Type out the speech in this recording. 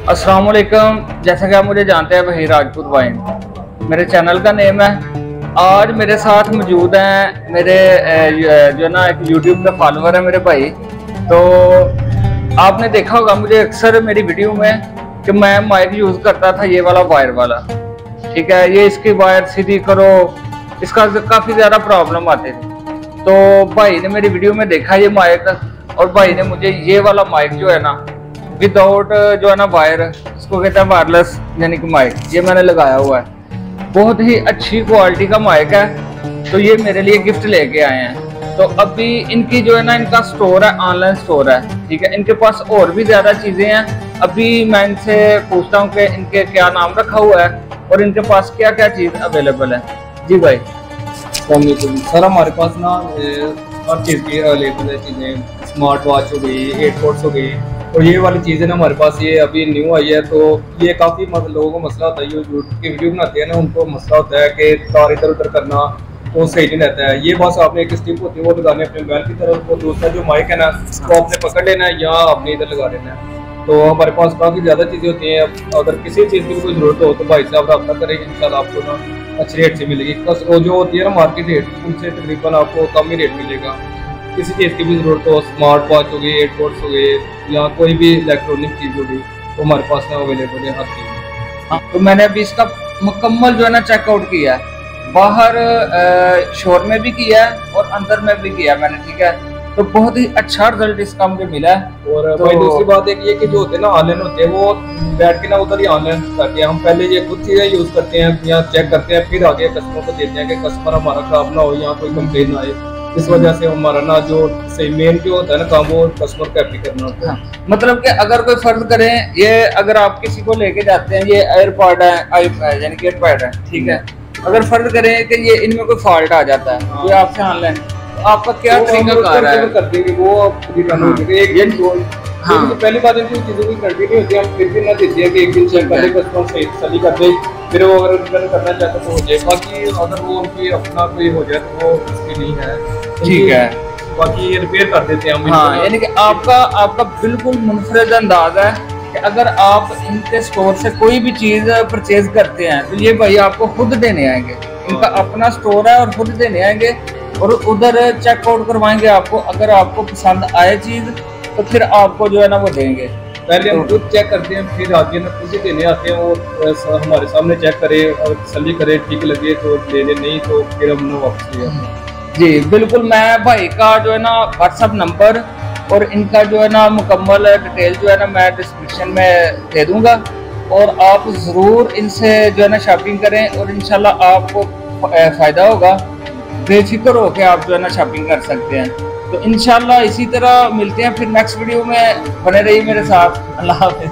अस्सलाम वालेकुम। जैसा कि आप मुझे जानते हैं, वही राजपूत वाइन मेरे चैनल का नेम है। आज मेरे साथ मौजूद हैं मेरे जो है ना एक यूट्यूब पे फॉलोअर है मेरे भाई। तो आपने देखा होगा मुझे अक्सर मेरी वीडियो में कि मैं माइक यूज़ करता था, ये वाला वायर वाला, ठीक है। ये इसकी वायर सीधी करो, इसका काफ़ी ज़्यादा प्रॉब्लम आती थी। तो भाई ने मेरी वीडियो में देखा ये माइक, और भाई ने मुझे ये वाला माइक जो है ना विदाउट जो है ना वायर, इसको कहते हैं वायरलेस यानी कि माइक, ये मैंने लगाया हुआ है। बहुत ही अच्छी क्वालिटी का माइक है। तो ये मेरे लिए गिफ्ट लेके आए हैं। तो अभी इनकी जो है ना इनका स्टोर है, ऑनलाइन स्टोर है, ठीक है। इनके पास और भी ज़्यादा चीज़ें हैं। अभी मैं इनसे पूछता हूँ कि इनके क्या नाम रखा हुआ है और इनके पास क्या क्या चीज़ अवेलेबल है। जी भाई। सर हमारे पास ना हर चीज़ की अवेलेबल है चीज़ें, स्मार्ट वॉच हो गई, एयरपोर्ट्स हो गई, और ये वाली चीज़ें ना हमारे पास ये अभी न्यू आई है। तो ये काफ़ी लोगों को मसला होता है, जो यूट्यूब की वीडियो बनाते हैं ना उनको मसला होता है कि तार इधर उधर करना तो सही नहीं रहता है। ये बस आपने एक स्टिप होती है वो लगानी है अपने मोबाइल की तरफ, और दूसरा जो माइक है ना वो आपने पकड़ लेना है या आपने इधर लगा लेना है। तो हमारे पास काफ़ी ज़्यादा चीज़ें होती हैं। अगर किसी चीज़ की कोई ज़रूरत हो तो भाई साहब रब्ता करेंगे, इंशाल्लाह आपको ना अच्छी रेट से मिलेगी। बस वो जो होती है ना मार्केट रेट, उनसे तकरीबन आपको कम ही रेट मिलेगा। किसी चीज़ की भी ज़रूरत हो, स्मार्ट वॉच हो गई, एयरपोर्ट्स हो गए, या कोई भी इलेक्ट्रॉनिक चीज़ हो गई, तो हमारे पास ना अवेलेबल है हर चीज़। हाँ, तो मैंने अभी इसका मुकम्मल जो है ना चेकआउट किया है, बाहर शोर में भी किया है और अंदर में भी किया मैंने, ठीक है। तो बहुत ही अच्छा रिजल्ट इसका मुझे मिला है। और तो भाई दूसरी बात एक ये कि जो होते हैं ना ऑनलाइन होते हैं वो बैठ के ना उधर ही ऑनलाइन करते हैं। हम पहले ये खुद चीज़ें यूज़ करते हैं या चेक करते हैं, फिर आगे कस्टमर को देते हैं कि कस्टमर हमारा खराब ना हो या कोई कंप्लेन ना आए। इस वजह से हमारा ना जो सही मेन जो होता है ना काम, वो कस्टमर को हैप्पी करना होता है। हाँ, मतलब कि अगर कोई फर्ज करें, ये अगर आप किसी को लेके जाते हैं, ये एयरपॉड है यानी कि एयरपैड है, ठीक है। अगर फर्ज करें कि ये इनमें कोई फॉल्ट आ जाता है, कोई आपसे ऑनलाइन, तो आपका क्या तरीका कार है? कर देंगे वो रिटर्न हो जाएगा एक दिन दो। हाँ, तो पहली बात इनकी चीज़ों की क्वालिटी नहीं होती, हम फिर भी ना देते हैं कि एक दिन चेक कर ले, कस्टमर सही तसल्ली कर दे, फिर वो अगर रिटर्न करना चाहते तो हो जाए। बाकी अगर वो उनकी अपना कोई हो जाए तो वो इसकी नहीं है, ठीक है। बाकी ये रिपेयर कर देते हैं हम। हाँ, यानी कि आपका बिल्कुल मुनफरद अंदाज है कि अगर आप इनके स्टोर से कोई भी चीज़ परचेज करते हैं तो ये भाई आपको खुद देने आएंगे। इनका अपना स्टोर है और खुद देने आएंगे और उधर चेकआउट करवाएंगे आपको। अगर आपको पसंद आए चीज़ तो फिर आपको जो है ना वो देंगे। पहले हम खुद चेक करते हैं, फिर आगे ना खुद ही देने आते हैं। वो हमारे सामने चेक करे और तसल्ली करे, ठीक लगे तो ले ले, नहीं तो फिर हम ना वापस ले आते हैं। जी बिल्कुल। मैं भाई का जो है ना व्हाट्सअप नंबर और इनका जो है ना मुकम्मल डिटेल जो है ना मैं डिस्क्रिप्शन में दे दूंगा, और आप ज़रूर इनसे जो है ना शॉपिंग करें और इंशाल्लाह आपको फ़ायदा होगा। बेफिक्र हो के आप जो है ना शॉपिंग कर सकते हैं। तो इंशाल्लाह इसी तरह मिलते हैं फिर नेक्स्ट वीडियो में। बने रहिए मेरे साथ। अल्लाह हाफ़िज़।